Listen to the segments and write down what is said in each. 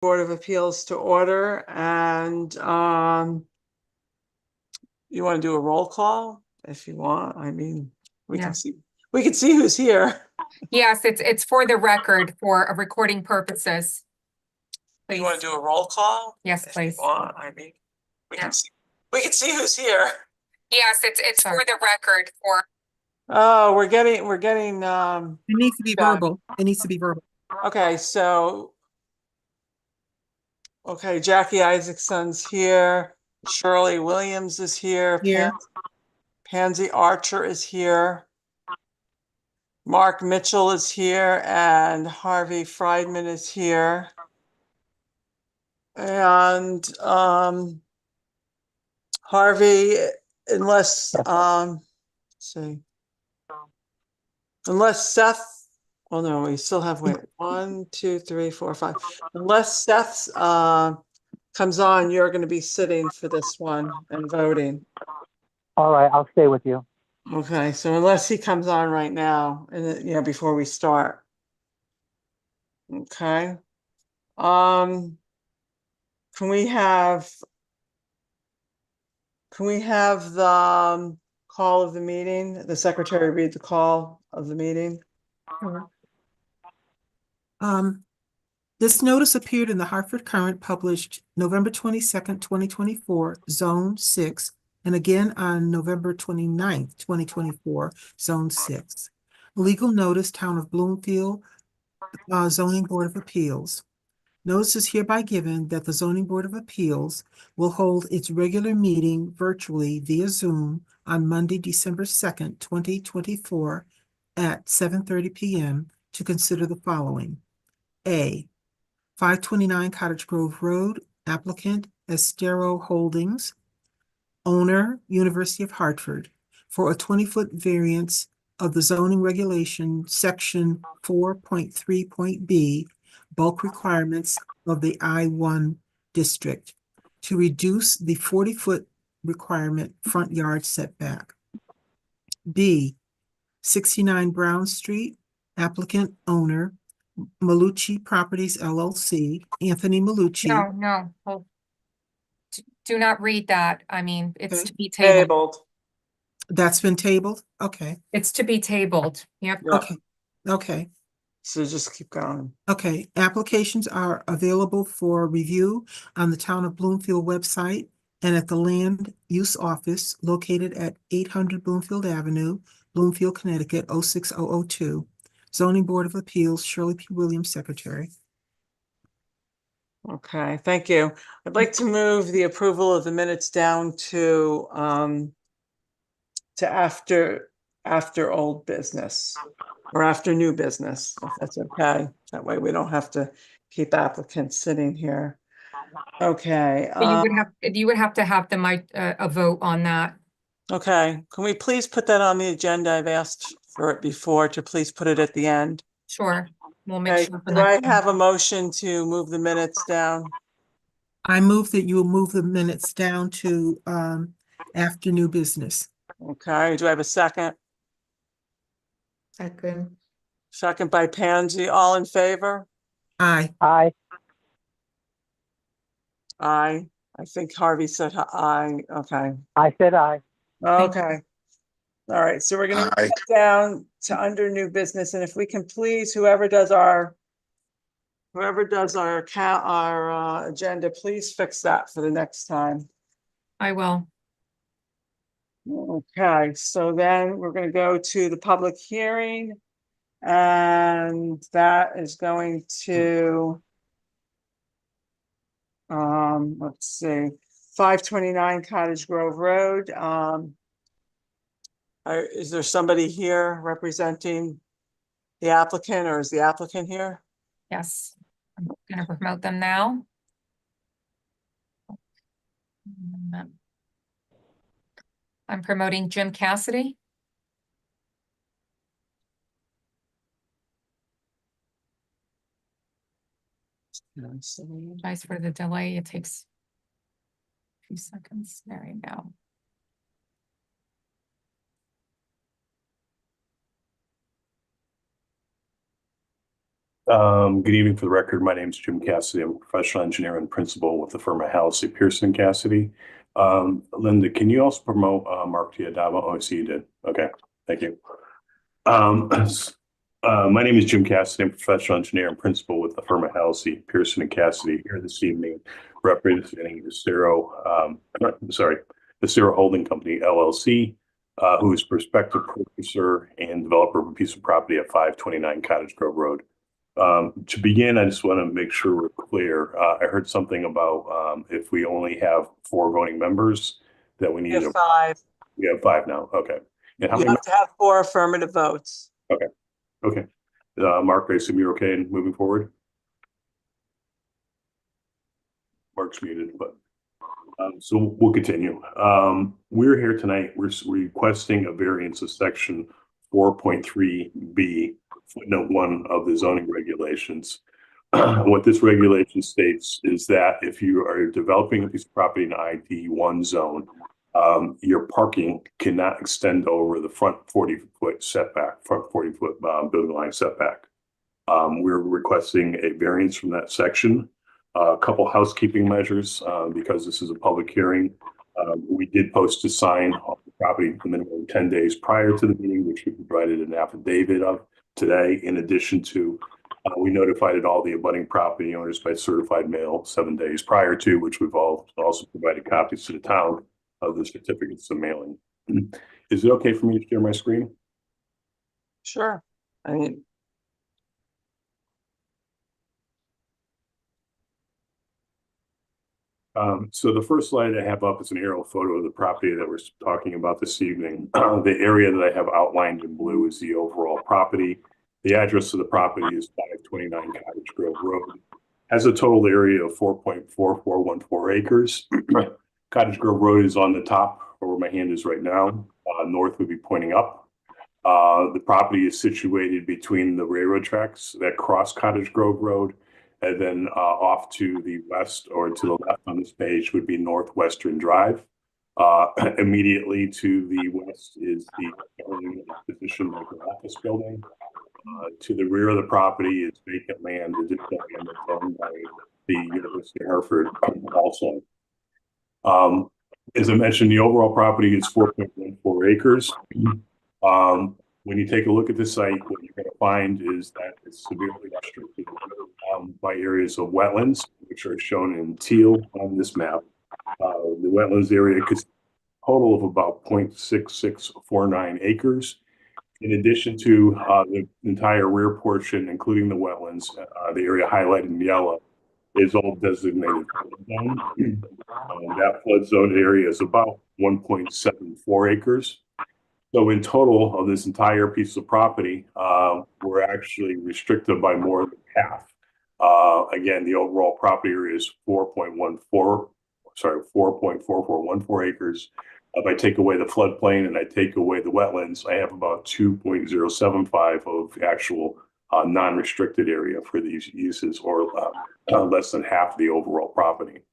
Board of Appeals to order, and you want to do a roll call if you want. I mean, we can see who's here. Yes, it's for the record for recording purposes. Please. You want to do a roll call? Yes, please. I mean, we can see who's here. Yes, it's for the record for. Oh, we're getting It needs to be verbal. It needs to be verbal. Okay, so Jackie Isaacson's here. Shirley Williams is here. Here. Pansy Archer is here. Mark Mitchell is here, and Harvey Friedman is here. And Harvey, unless unless Seth, well, no, we still have, wait, 1, 2, 3, 4, 5. Unless Seth comes on, you're going to be sitting for this one and voting. All right, I'll stay with you. Okay, so unless he comes on right now, and before we start. Okay. Can we have the call of the meeting? The secretary read the call of the meeting. This notice appeared in the Hartford Courant, published November 22nd, 2024, Zone 6, and again on November 29th, 2024, Zone 6. Legal notice, Town of Bloomfield, Zoning Board of Appeals. Notice is hereby given that the Zoning Board of Appeals will hold its regular meeting virtually via Zoom on Monday, December 2nd, 2024 at 7:30 p.m. to consider the following. A. 529 Cottage Grove Road, applicant Estero Holdings, owner University of Hartford, for a 20-foot variance of the zoning regulation section 4.3.b, bulk requirements of the I-1 district, to reduce the 40-foot requirement front yard setback. B. 69 Brown Street, applicant owner Malucci Properties LLC, Anthony Malucci. No. Do not read that. I mean, it's Okay. to be tabled. Tabled. That's been tabled? Okay. It's to be tabled. Yep. Yeah. Okay. So just keep going. Okay. Applications are available for review on the Town of Bloomfield website and at the Land Use Office located at 800 Bloomfield Avenue, Bloomfield, Connecticut, 06002. Zoning Board of Appeals, Shirley P. Williams, Secretary. Okay, thank you. I'd like to move the approval of the minutes down to after old business or after new business, if that's okay. That way we don't have to keep applicants sitting here. Okay. You would have to have a vote on that. Okay, can we please put that on the agenda? I've asked for it before, to please put it at the end. Sure. We'll make Okay, sure. do I have a motion to move the minutes down? I move that you will move the minutes down to after new business. Okay, do I have a second? Second. Second by Pansy, all in favor? Aye. Aye. Aye. I think Harvey said aye. Okay. I said aye. Okay. All right, so we're gonna move it down to under new business, and if we can please, whoever does our agenda, please fix that for the next time. I will. Okay, so then we're gonna go to the public hearing. And that is going to let's see, 529 Cottage Grove Road. Is there somebody here representing the applicant, or is the applicant here? Yes. I'm going to promote them now. I'm promoting Jim Cassidy. Apologize for the delay. It takes a few seconds. There we go. Good evening. For the record, my name is Jim Cassidy. I'm a professional engineer and principal with the firm of Halsey, Pearson Cassidy. Linda, can you also promote Mark Giadavo? Oh, I see you did. Okay, thank you. My name is Jim Cassidy. I'm a professional engineer and principal with the firm of Halsey, Pearson and Cassidy here this evening, representing the Cero Holding Company, LLC, who is prospective purchaser and developer of a piece of property at 529 Cottage Grove Road. To begin, I just want to make sure we're clear. I heard something about if we only have 4 voting members, that we We need have 5. we have 5 now. Okay. And how You many? have to have 4 affirmative votes. Okay. Mark, I assume you're okay in moving forward? Mark's muted, but so we'll continue. We're here tonight. We're requesting a variance of section 4.3B, footnote 1 of the zoning regulations. What this regulation states is that if you are developing a piece of property in ID1 zone, your parking cannot extend over the front 40-foot setback, front 40-foot building line setback. We're requesting a variance from that section. A couple housekeeping measures, because this is a public hearing. We did post a sign on the property minimum 10 days prior to the meeting, which we provided an affidavit of today. In addition to, we notified all the abutting property owners by certified mail 7 days prior to, which we've also provided copies to the town of the certificates of mailing. Is it okay for me to share my screen? Sure. I mean, So the first slide I have up is an aerial photo of the property that we're talking about this evening. The area that I have outlined in blue is the overall property. The address of the property is 529 Cottage Grove Road. Has a total area of 4.4414 acres. Cottage Grove Road is on the top, where my hand is right now. North would be pointing up. The property is situated between the railroad tracks that cross Cottage Grove Road, and then off to the west or to the left on this page would be Northwestern Drive. Immediately to the west is the position like an office building. To the rear of the property is vacant land, additional land that's owned by the University of Hartford also. As I mentioned, the overall property is 4.14 acres. When you take a look at the site, what you're going to find is that it's severely restricted by areas of wetlands, which are shown in teal on this map. The wetlands area could total of about 0.6649 acres. In addition to the entire rear portion, including the wetlands, the area highlighted in yellow is all designated flood zone. That flood zone area is about 1.74 acres. So in total of this entire piece of property, we're actually restricted by more than half. Again, the overall property area is 4.4414 acres. If I take away the floodplain and I take away the wetlands, I have about 2.075 of actual non-restricted area for these uses, or less than half the overall property.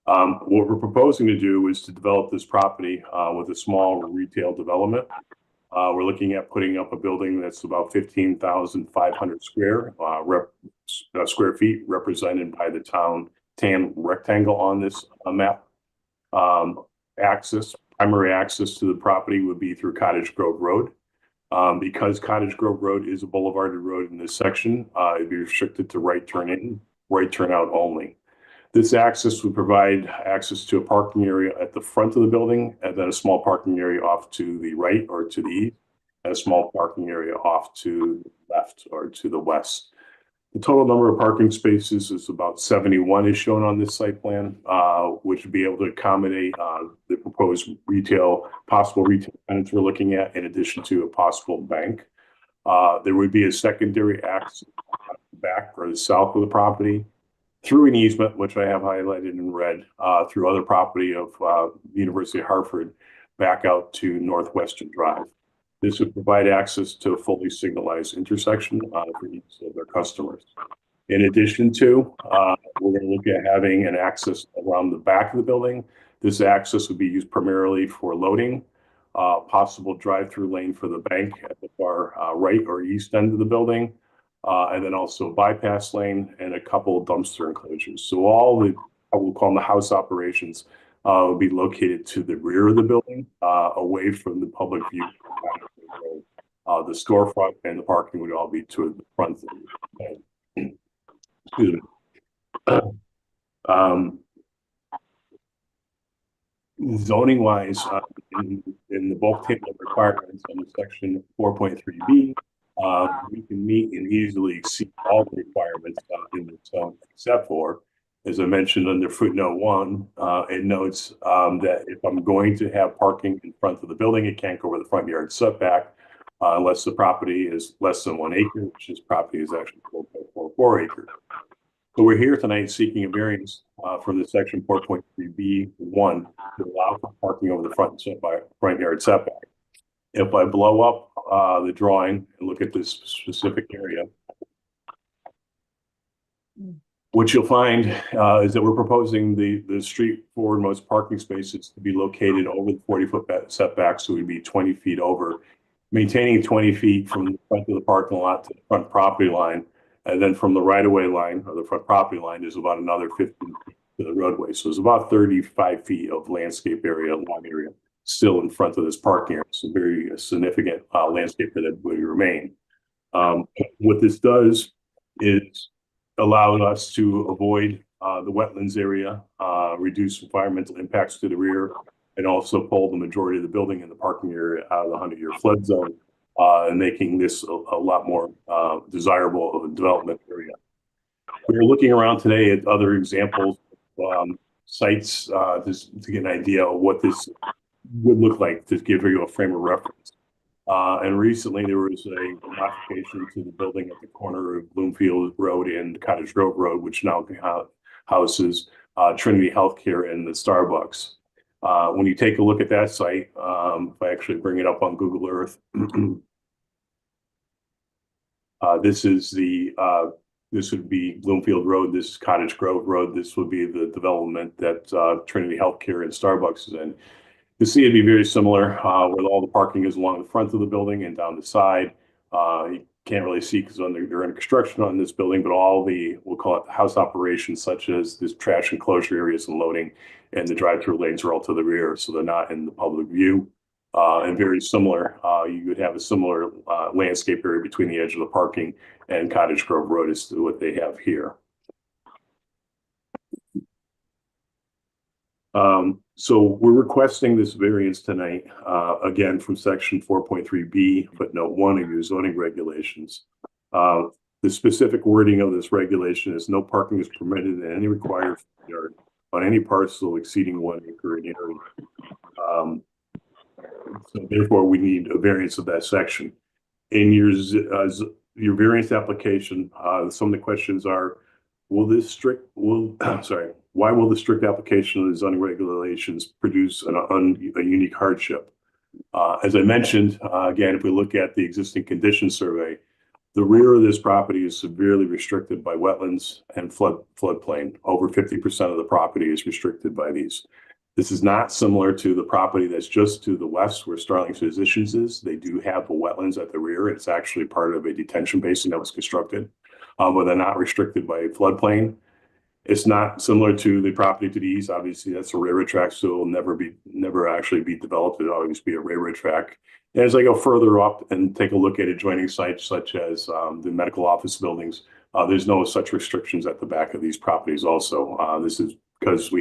What we're proposing to do is to develop this property with a small retail development. We're looking at putting up a building that's about 15,500 square feet, represented by the town tan rectangle on this map. Primary access to the property would be through Cottage Grove Road. Because Cottage Grove Road is a boulevarded road in this section, it'd be restricted to right turn in, right turn out only. This access would provide access to a parking area at the front of the building, and then a small parking area off to the right or to the east, and a small parking area off to the left or to the west. The total number of parking spaces is about 71 is shown on this site plan, which would be able to accommodate the proposed possible retail tenants we're looking at, in addition to a possible bank. There would be a secondary access back or the south of the property through an easement, which I have highlighted in red, through other property of the University of Hartford back out to Northwestern Drive. This would provide access to a fully signalized intersection for each of their customers. In addition to, we're going to look at having an access around the back of the building. This access would be used primarily for loading, possible drive-through lane for the bank at the far right or east end of the building, and then also bypass lane and a couple of dumpster enclosures. So all the, I will call them the house operations, will be located to the rear of the building, away from the public view. The storefront and the parking would all be to the front. Excuse me. Zoning wise, in the bulk table of requirements under section 4.3B, we can meet and easily exceed all the requirements in the zone, except for, as I mentioned under footnote 1, it notes that if I'm going to have parking in front of the building, it can't go over the front yard setback unless the property is less than 1 acre, which this property is actually 4.44 acres. So we're here tonight seeking a variance from the section 4.3B1 to allow for parking over the front yard setback. If I blow up the drawing and look at this specific area, what you'll find is that we're proposing the street forwardmost parking spaces to be located over the 40-foot setback, so we'd be 20 feet over, maintaining 20 feet from the front of the parking lot to the front property line. And then from the right-of-way line or the front property line, there's about another 15 feet to the roadway. So there's about 35 feet of landscape area, lawn area, still in front of this parking area. So very significant landscape that would remain. What this does is allow us to avoid the wetlands area, reduce environmental impacts to the rear, and also pull the majority of the building in the parking area out of the 100-year flood zone. And making this a lot more desirable of a development area. We're looking around today at other examples, sites, just to get an idea of what this would look like, to give you a frame of reference. And recently there was a modification to the building at the corner of Bloomfield Road and Cottage Grove Road, which now houses Trinity Healthcare and the Starbucks. When you take a look at that site, if I actually bring it up on Google Earth, this is this would be Bloomfield Road. This is Cottage Grove Road. This would be the development that Trinity Healthcare and Starbucks is in. You see it'd be very similar, where all the parking is along the front of the building and down the side. You can't really see because they're under construction on this building, but all the, we'll call it house operations, such as this trash enclosure areas and loading and the drive-through lanes are all to the rear, so they're not in the public view. And very similar, you would have a similar landscape area between the edge of the parking and Cottage Grove Road is what they have here. So we're requesting this variance tonight, again, from section 4.3B, footnote 1 of your zoning regulations. The specific wording of this regulation is no parking is permitted in any required yard on any parcel exceeding 1 acre in area. So therefore, we need a variance of that section. In your variance application, some of the questions are, why will the strict application of the zoning regulations produce a unique hardship? As I mentioned, again, if we look at the existing condition survey, the rear of this property is severely restricted by wetlands and floodplain. Over 50% of the property is restricted by these. This is not similar to the property that's just to the west where Starling Physicians is. They do have the wetlands at the rear. It's actually part of a detention basin that was constructed, but they're not restricted by floodplain. It's not similar to the property to the east. Obviously, that's a railroad track, so it will never actually be developed. It'll always be a railroad track. And as I go further up and take a look at adjoining sites such as the medical office buildings, there's no such restrictions at the back of these properties also. This is because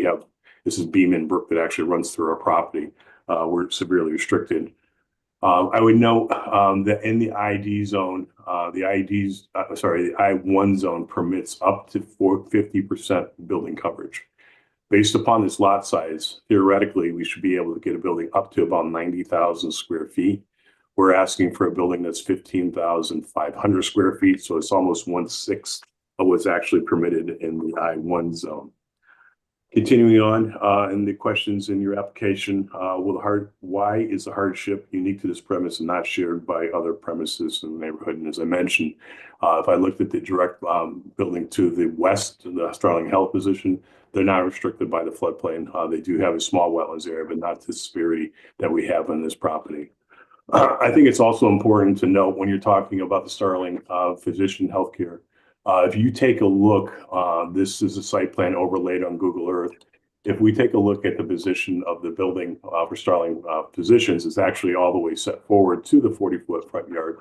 this is Beeman Brook that actually runs through our property. We're severely restricted. I would note that in the ID zone, the I1 zone permits up to 50% building coverage. Based upon this lot size, theoretically, we should be able to get a building up to about 90,000 square feet. We're asking for a building that's 15,500 square feet, so it's almost 1/6 of what's actually permitted in the I1 zone. Continuing on, in the questions in your application, why is the hardship unique to this premise and not shared by other premises in the neighborhood? And as I mentioned, if I looked at the direct building to the west, the Starling Health position, they're not restricted by the floodplain. They do have a small wetlands area, but not to the severity that we have on this property. I think it's also important to note when you're talking about the Starling Physician Healthcare, if you take a look, this is a site plan overlaid on Google Earth. If we take a look at the position of the building for Starling Physicians, it's actually all the way set forward to the 40-foot front yard.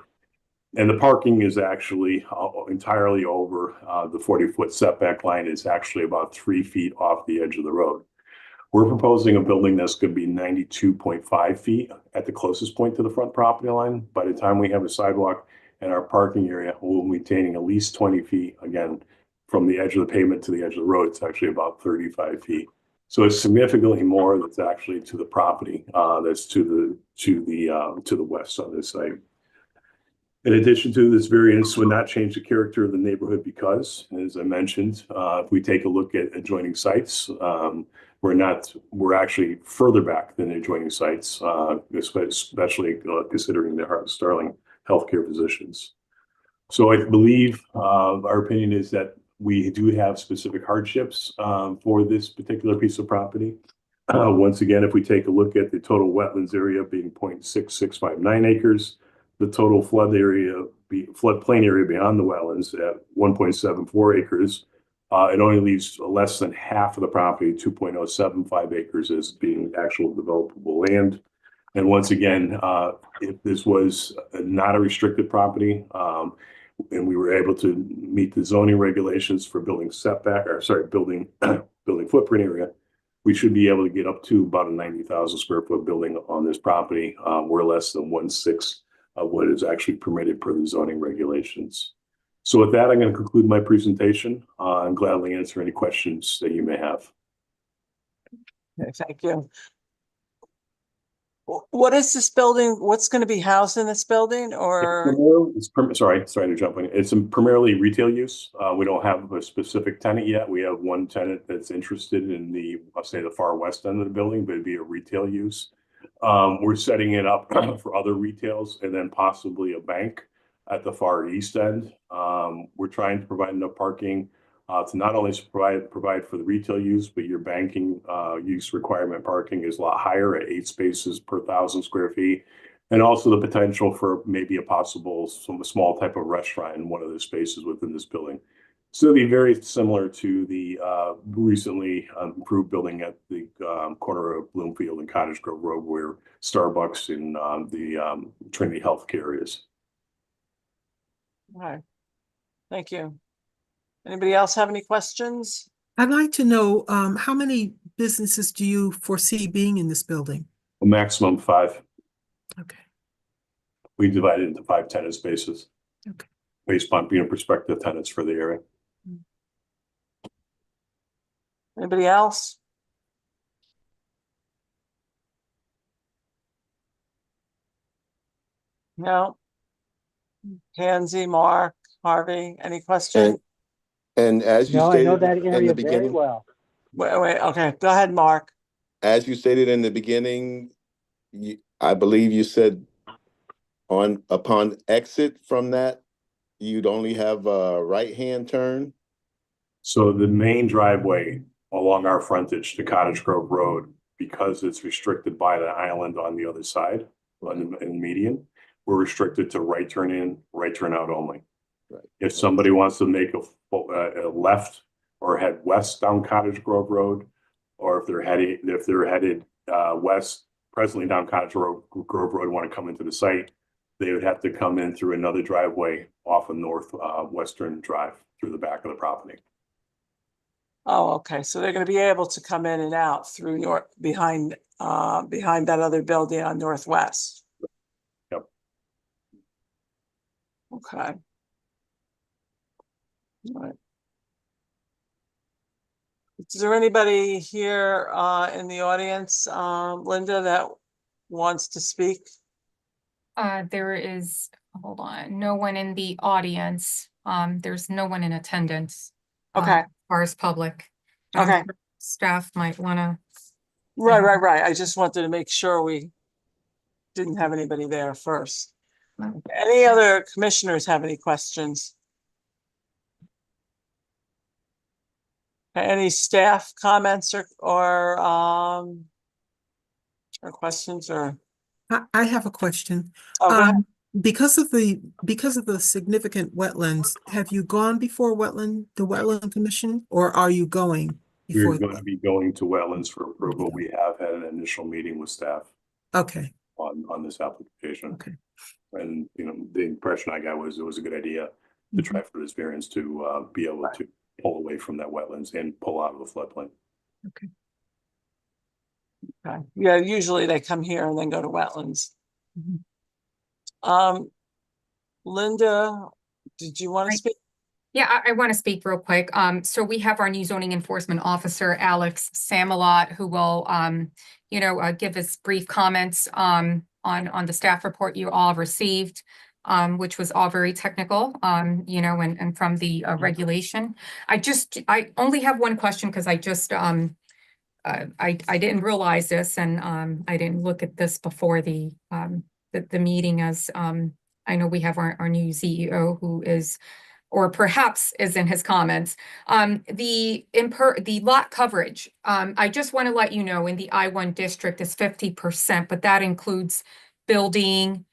And the parking is actually entirely over the 40-foot setback line. Is actually about 3 feet off the edge of the road. We're proposing a building that's going to be 92.5 feet at the closest point to the front property line. By the time we have a sidewalk and our parking area, we'll be maintaining at least 20 feet. Again, from the edge of the pavement to the edge of the road, it's actually about 35 feet. So it's significantly more that's actually to the property that's to the west on this site. In addition to this variance would not change the character of the neighborhood because, as I mentioned, if we take a look at adjoining sites, we're actually further back than the adjoining sites, especially considering the Starling healthcare positions. So I believe our opinion is that we do have specific hardships for this particular piece of property. Once again, if we take a look at the total wetlands area being 0.6659 acres, the total floodplain area beyond the wetlands at 1.74 acres, it only leaves less than half of the property, 2.075 acres, as being actual developable land. And once again, if this was not a restricted property, and we were able to meet the zoning regulations for building building footprint area, we should be able to get up to about a 90,000 square foot building on this property. We're less than 1/6 of what is actually permitted per the zoning regulations. So with that, I'm going to conclude my presentation. I'm gladly answer any questions that you may have. Okay, thank you. What is this building? What's going to be housed in this building or? Sorry to jump in. It's primarily retail use. We don't have a specific tenant yet. We have one tenant that's interested in I'll say the far west end of the building, but it'd be a retail use. We're setting it up for other retails and then possibly a bank at the far east end. We're trying to provide enough parking to not only provide for the retail use, but your banking use requirement parking is a lot higher at 8 spaces per 1,000 square feet. And also the potential for maybe some small type of restaurant in one of the spaces within this building. So it'll be very similar to the recently improved building at the corner of Bloomfield and Cottage Grove Road, where Starbucks and the Trinity Healthcare is. All right. Thank you. Anybody else have any questions? I'd like to know, how many businesses do you foresee being in this building? A maximum 5. Okay. We divide it into 5 tenant spaces. Okay. Based on being prospective tenants for the area. Anybody else? No? Pansy, Mark, Harvey, any questions? And as you No, I know stated that in the area very beginning, well. Wait, okay, go ahead, Mark. as you stated in the beginning, I believe you said upon exit from that, you'd only have a right-hand turn. So the main driveway along our frontage to Cottage Grove Road, because it's restricted by the island on the other side, in the median, we're restricted to right turn in, right turn out only. Right. If somebody wants to make a left or head west down Cottage Grove Road, or if they're headed west, presently down Cottage Grove Road, want to come into the site, they would have to come in through another driveway off of Western Drive through the back of the property. Oh, okay, so they're gonna be able to come in and out through behind that other building on Northwest. Yep. Okay. All right. Is there anybody here in the audience, Linda, that wants to speak? There is, hold on, no one in the audience. There's no one in attendance. Okay. As far as public. But I'm Okay. sure staff might wanna, Right. I just wanted to make sure we didn't have anybody there first. No. Any other commissioners have any questions? Any staff comments or questions or? I have a question. Oh, go ahead. Because of the significant wetlands, have you gone before the wetland commission, or are you going We're before? going to be going to wetlands for approval. We have had an initial meeting with staff Okay, on this application. okay. And, you know, the impression I got was it was a good idea to try for this variance to be able to pull away from that wetlands and pull out of the floodplain. Okay. Okay. Yeah, usually they come here and then go to wetlands. Linda, did you want to Right. speak? Yeah, I want to speak real quick. So we have our new zoning enforcement officer, Alex Samalot, who will, give us brief comments, on the staff report you all received, which was all very technical, and from the regulation. I only have one question because I just, I didn't realize this and, I didn't look at this before the meeting as, I know we have our new CEO who is, or perhaps is in his comments. The lot coverage, I just want to let you know in the I-1 district is 50%, but that includes building,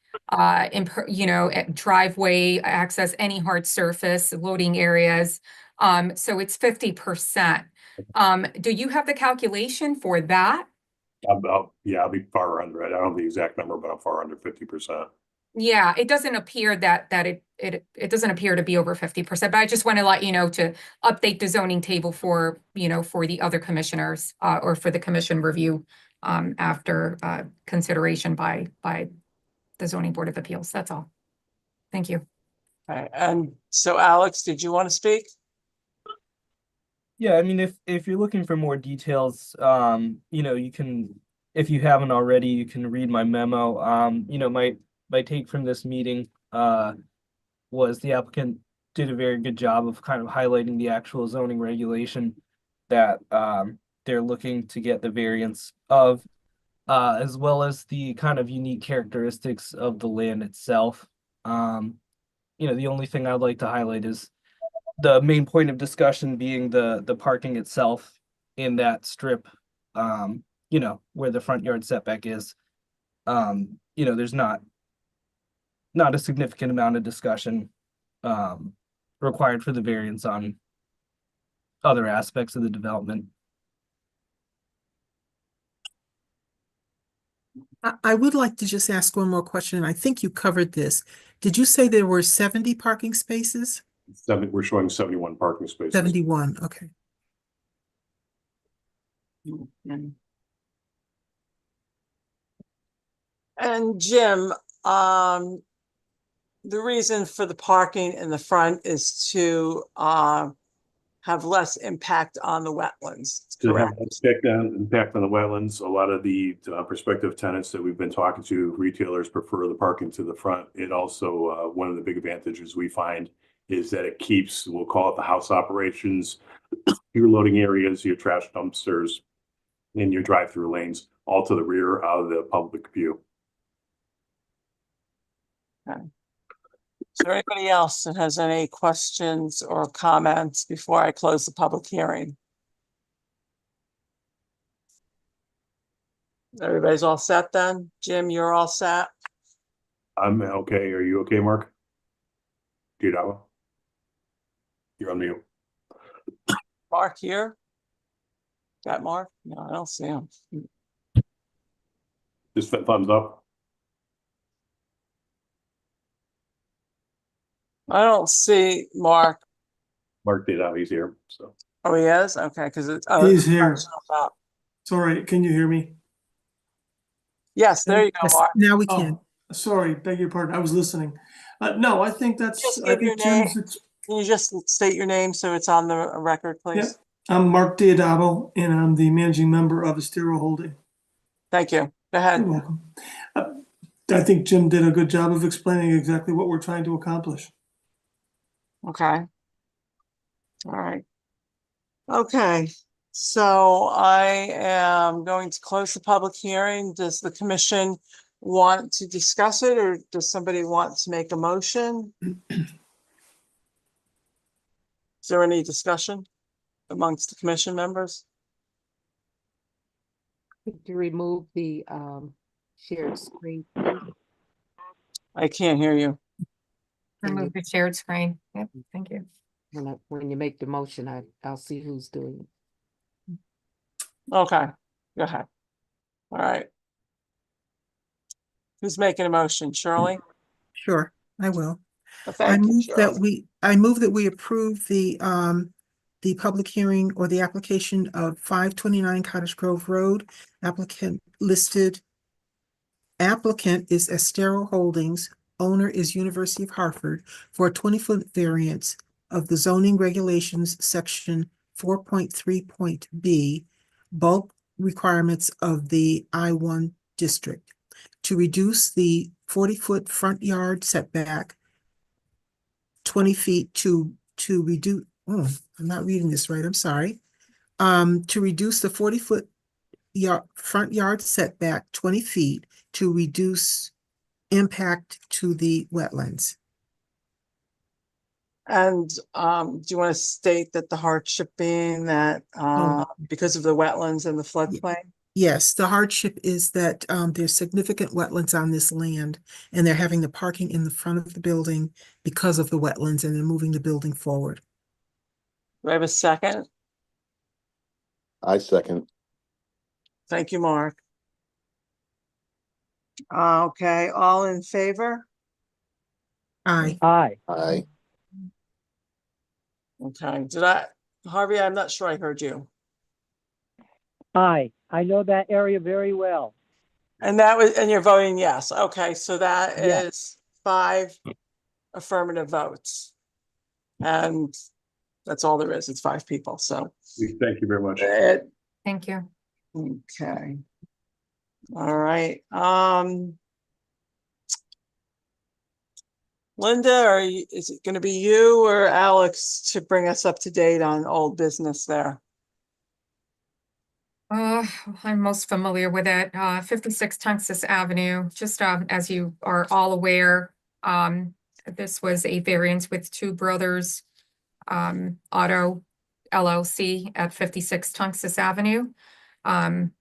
driveway access, any hard surface, loading areas. So it's 50%. Do you have the calculation for that? I'll be far under it. I don't have the exact number, but I'm far under 50%. Yeah, it doesn't appear that it doesn't appear to be over 50%, but I just want to let you know to update the zoning table for, for the other commissioners, or for the commission review, after, consideration by the zoning board of appeals. That's all. Thank you. Okay. And so Alex, did you want to speak? Yeah, I mean, if you're looking for more details, you can, if you haven't already, you can read my memo. My take from this meeting, was the applicant did a very good job of kind of highlighting the actual zoning regulation that, they're looking to get the variance of, as well as the kind of unique characteristics of the land itself. The only thing I'd like to highlight is the main point of discussion being the parking itself in that strip, where the front yard setback is. There's not a significant amount of discussion required for the variance on other aspects of the development. I would like to just ask one more question. I think you covered this. Did you say there were 70 parking spaces? We're showing 71 parking spaces. 71, okay. And Jim, the reason for the parking in the front is to have less impact on the wetlands, To have correct? impact on the wetlands. A lot of the prospective tenants that we've been talking to, retailers prefer the parking to the front. It also, one of the big advantages we find is that it keeps, we'll call it the house operations, your loading areas, your trash dumpsters, and your drive-through lanes, all to the rear out of the public view. Okay. Is there anybody else that has any questions or comments before I close the public hearing? Everybody's all set then? Jim, you're all set? I'm okay. Are you okay, Mark? You're on mute. Mark here? Got Mark? No, I don't see him. Just thumbs up. I don't see Mark. Mark did out. He's here. So Oh, he is? Okay, because it's. He's here. it's up. It's all right. Can you hear me? Yes, there you go, Yes, Mark. now we can. Oh, sorry, beg your pardon. I was listening. No, I think Just I give your think Jim's, Can you just state your name so it's on the record, please? I'm Mark Diodato, and I'm the managing member of Estero Holding. Thank you. Go ahead. You're welcome. I think Jim did a good job of explaining exactly what we're trying to accomplish. Okay. All right. Okay, so I am going to close the public hearing. Does the commission want to discuss it, or does somebody want to make a motion? Is there any discussion amongst the commission members? To remove the shared screen. I can't hear you. Remove the shared screen. Yep, thank you. When you make the motion, I'll see who's doing it. Okay, go ahead. All right. Who's making a motion? Shirley? Sure, I will. Oh, thank you, Shirley. I move that we approve the public hearing or the application of 529 Cottage Grove Road. Applicant is Estero Holdings, owner is University of Hartford, for a 20-foot variance of the zoning regulations, section 4.3.b, bulk requirements of the I-1 district, to reduce the 40-foot front yard setback 20 feet to reduce, I'm not reading this right, I'm sorry. To reduce the 40-foot front yard setback 20 feet to reduce impact to the wetlands. And do you want to state that the hardship being that because of the wetlands and the floodplain? Yes, the hardship is that there's significant wetlands on this land, and they're having the parking in the front of the building because of the wetlands, and they're moving the building forward. Do I have a second? I second. Thank you, Mark. Okay, all in favor? Aye. Aye. Aye. Okay, Harvey, I'm not sure I heard you. Aye. I know that area very well. And you're voting yes. Okay, so that Yes. is 5 affirmative votes. And that's all there is. It's 5 people, so. Thank you very much. Thank you. Okay. All right. Linda, is it going to be you or Alex to bring us up to date on old business there? I'm most familiar with it. 56 Tunxus Avenue, just as you are all aware, this was a variance with Two Brothers Auto LLC at 56 Tunxus Avenue,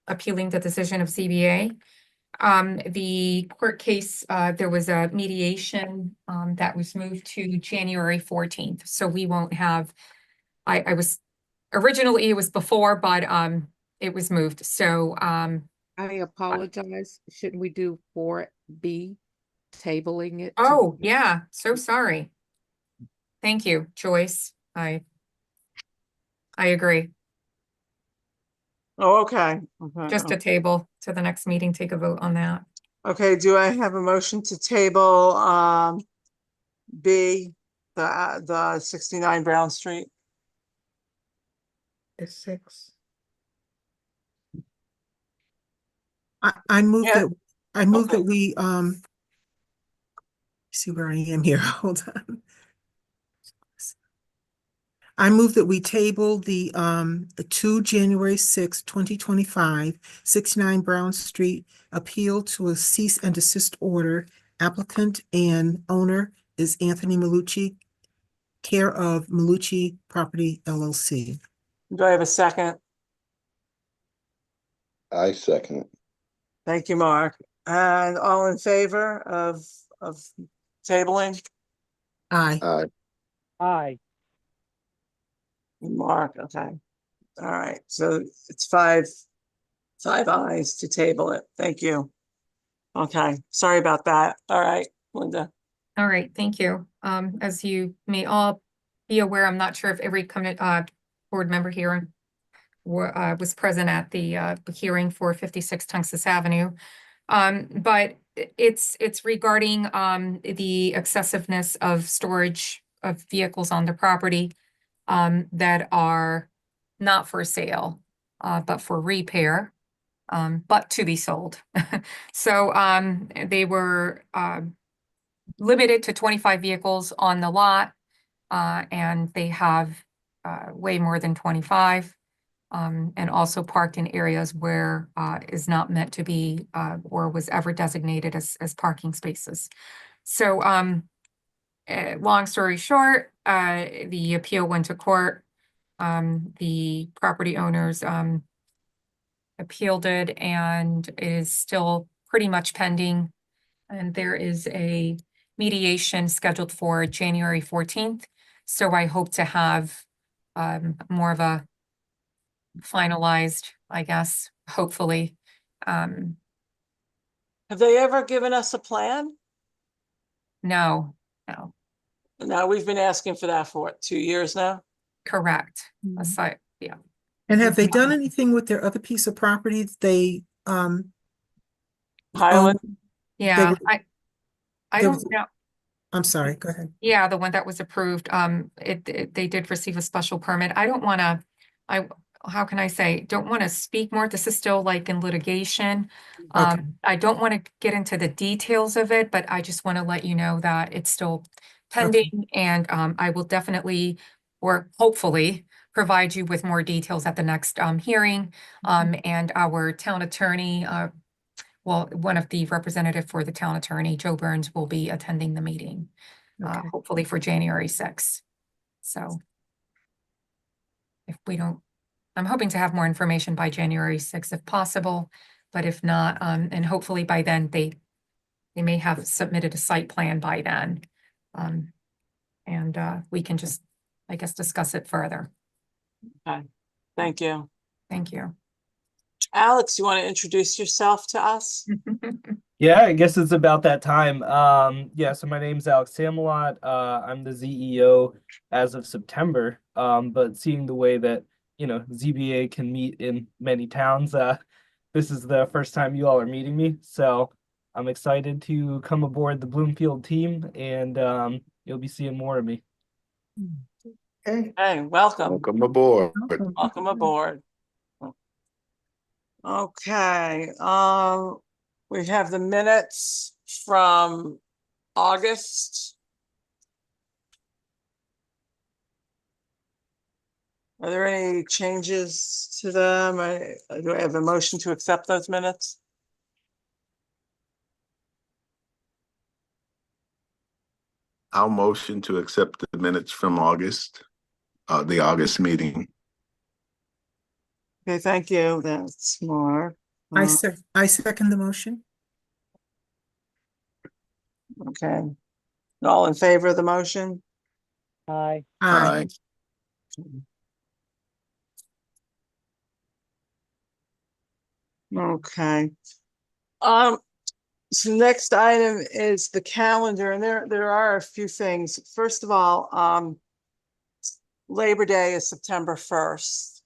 appealing the decision of ZBA. The court case, there was a mediation that was moved to January 14th. So we won't have, originally it was before, but it was moved. So I apologize. Shouldn't we do 4B, tabling it? oh yeah, so sorry. Thank you, Joyce. I agree. Oh, okay. Just a table to the next meeting, take a vote on that. Okay, do I have a motion to table B, the 69 Brown Street? The 6. I move Yeah. that we see where I am here. Hold on. I move that we table the 2 January 6, 2025, 69 Brown Street appeal to a cease and desist order. Applicant and owner is Anthony Malucci, care of Malucci Property LLC. Do I have a second? I second. Thank you, Mark. And all in favor of tabling? Aye. Aye. Aye. Mark, okay. All right, so it's 5 ayes to table it. Thank you. Okay, sorry about that. All right, Linda. All right, thank you. As you may all be aware, I'm not sure if every board member here was present at the hearing for 56 Tunxus Avenue. But it's regarding the excessiveness of storage of vehicles on the property that are not for sale, but for repair, but to be sold. So they were limited to 25 vehicles on the lot, and they have way more than 25, and also parked in areas where is not meant to be or was ever designated as parking spaces. So long story short, the appeal went to court. The property owners appealed it and is still pretty much pending. And there is a mediation scheduled for January 14th. So I hope to have more of a finalized, I guess, hopefully. Have they ever given us a plan? No, No, we've been asking for that for what, 2 years now? correct. Mhm. Aside, yeah. And have they done anything with their other piece of property that they, Highland? own? Yeah, were- I there don't was- know. I'm sorry, go ahead. Yeah, the one that was approved, they did receive a special permit. I don't wanna, how can I say, don't wanna speak more. This is still like in litigation. Okay. I don't wanna get into the details of it, but I just wanna let you know that it's still pending and, I will definitely, or hopefully, provide you with more details at the next, hearing. And our town attorney, well, one of the representative for the town attorney, Joe Burns, will be attending the meeting, Okay. hopefully for January 6th. So if we don't, I'm hoping to have more information by January 6th if possible, but if not, and hopefully by then they may have submitted a site plan by then. And we can just, I guess, discuss it further. Okay, thank you. Thank you. Alex, you want to introduce yourself to us? Yeah, I guess it's about that time. Yeah, so my name's Alex Samalot. I'm the ZEO as of September. But seeing the way that, ZBA can meet in many towns, this is the first time you all are meeting me. So I'm excited to come aboard the Bloomfield team and you'll be seeing more of me. Okay. Hey, welcome. Welcome aboard. Welcome aboard. Okay, we have the minutes from August. Are there any changes to them? Do I have a motion to accept those minutes? I'll motion to accept the minutes from August, the August meeting. Okay, thank you. That's Mark. I second the motion. Okay. All in favor of the motion? Aye. Aye. Okay. So next item is the calendar, and there are a few things. First of all, Labor Day is September 1st.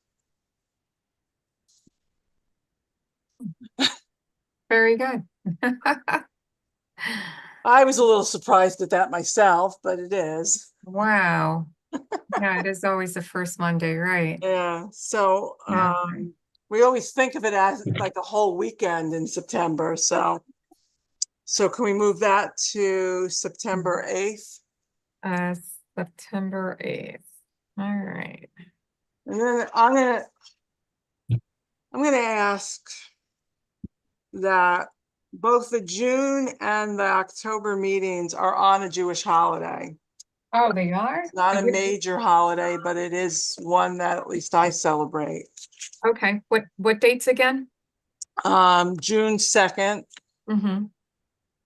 Very good. I was a little surprised at that myself, but it is. Wow. Yeah, it is always the first Monday, right? Yeah, so Yeah. we always think of it as like a whole weekend in September, so can we move that to September 8th? September 8th. All right. And then I'm gonna ask that both the June and the October meetings are on a Jewish holiday. Oh, they are? It's not I a didn't- major holiday, but it is one that at least I celebrate. Okay, what dates again? June 2nd Mm-hmm.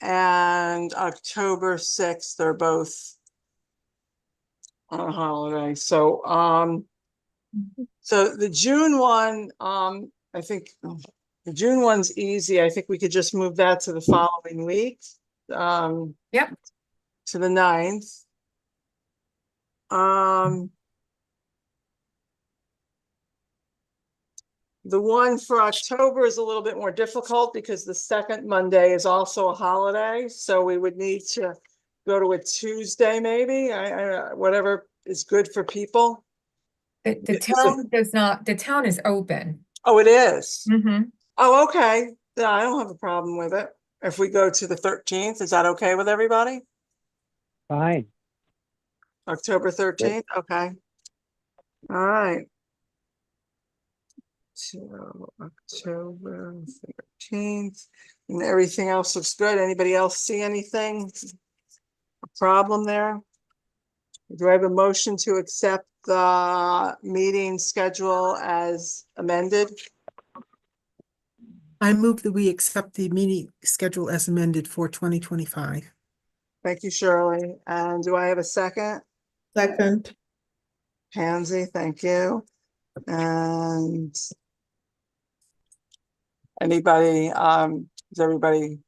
and October 6th are both on a holiday. So the June one, I think the June one's easy. I think we could just move that to the following week. Yep. To the 9th. The one for October is a little bit more difficult because the second Monday is also a holiday, so we would need to go to a Tuesday, maybe. Whatever is good for people. The Is it- town does not, the town is open. Oh, it is. Mm-hmm. Oh, okay. Yeah, I don't have a problem with it. If we go to the 13th, is that okay with everybody? Fine. October 13th, okay. All right. So October 13th, and everything else looks good. Anybody else see anything? A problem there? Do I have a motion to accept the meeting schedule as amended? I move that we accept the meeting schedule as amended for 2025. Thank you, Shirley. And do I have a second? Second. Pansy, thank you. And anybody, does everybody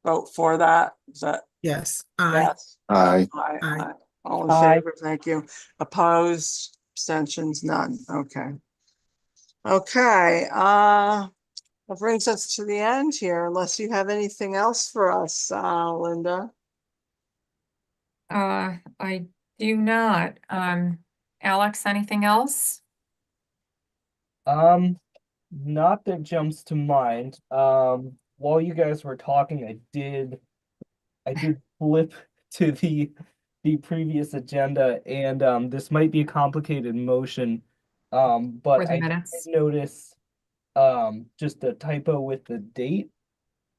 vote for that? Is that, Yes, aye. yes? Aye. Aye, Aye. aye. All in Aye. favor, thank you. Opposed, abstentions, none, okay. Okay, that brings us to the end here, unless you have anything else for us, Linda. I do not. Alex, anything else? Not that jumps to mind. While you guys were talking, I did flip to the previous agenda, and this might be a complicated motion. For But the I did minutes? notice just a typo with the date.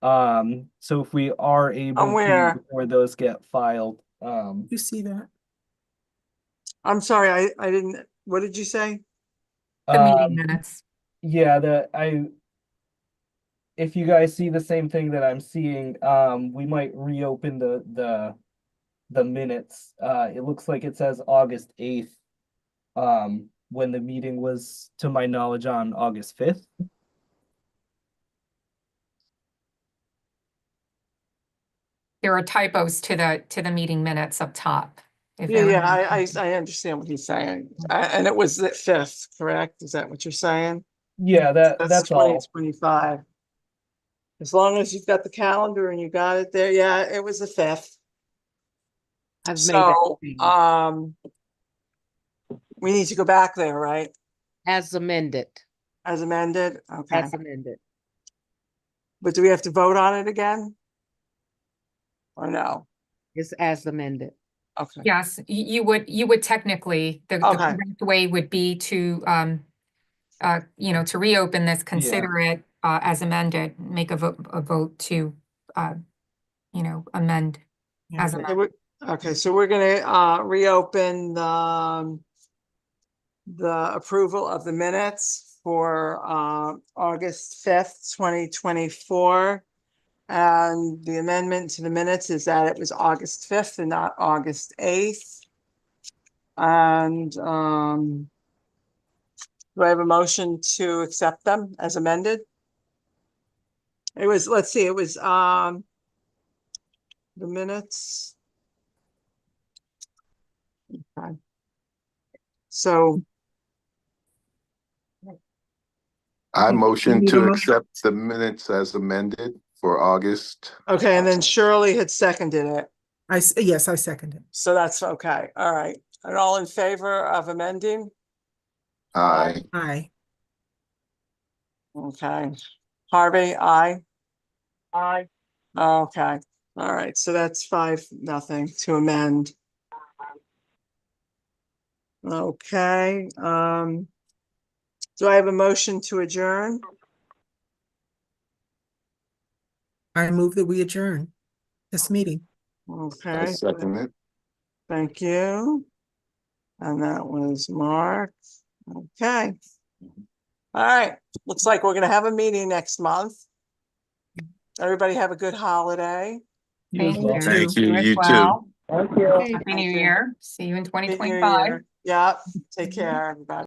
So if we are able where? to, before those get filed, You see that? I'm sorry, I didn't, what did you say? The meeting um, minutes. yeah, if you guys see the same thing that I'm seeing, we might reopen the minutes. It looks like it says August 8th, when the meeting was, to my knowledge, on August 5th. There are typos to the meeting minutes up top. If Yeah, everyone- I understand what he's saying. And it was the 5th, correct? Is that what you're saying? Yeah, that's all. 2025. As long as you've got the calendar and you got it there, yeah, it was the 5th. I've made that So, change. we need to go back there, right? As amended, As amended, okay. as amended. But do we have to vote on it again? Or no? It's as amended. Okay, Yes, you would technically, the Okay. correct way would be to, to reopen this, consider it as amended, make a vote to, amend as Yeah. amended. Okay, so we're gonna reopen the approval of the minutes for August 5th, 2024. And the amendment to the minutes is that it was August 5th and not August 8th. And do I have a motion to accept them as amended? It was, let's see, it was the minutes. Okay. So, I motion need a to motion? accept the minutes as amended for August. okay, and then Shirley had seconded it. Yes, I second it. So that's okay. All right. And all in favor of amending? Aye. Aye. Okay. Harvey, aye. Aye. Okay. All right. So that's 5-0 to amend. Okay. Do I have a motion to adjourn? I move that we adjourn this meeting. I Okay. second it. Thank you. And that was Mark. Okay. All right. Looks like we're going to have a meeting next month. Everybody have a good holiday. You as Thank well. you. Thank you. as You too. well. Thank you. Okay. Happy Thank New you. Year. See you in Happy New 2025. Year. Yep. Take care, everybody.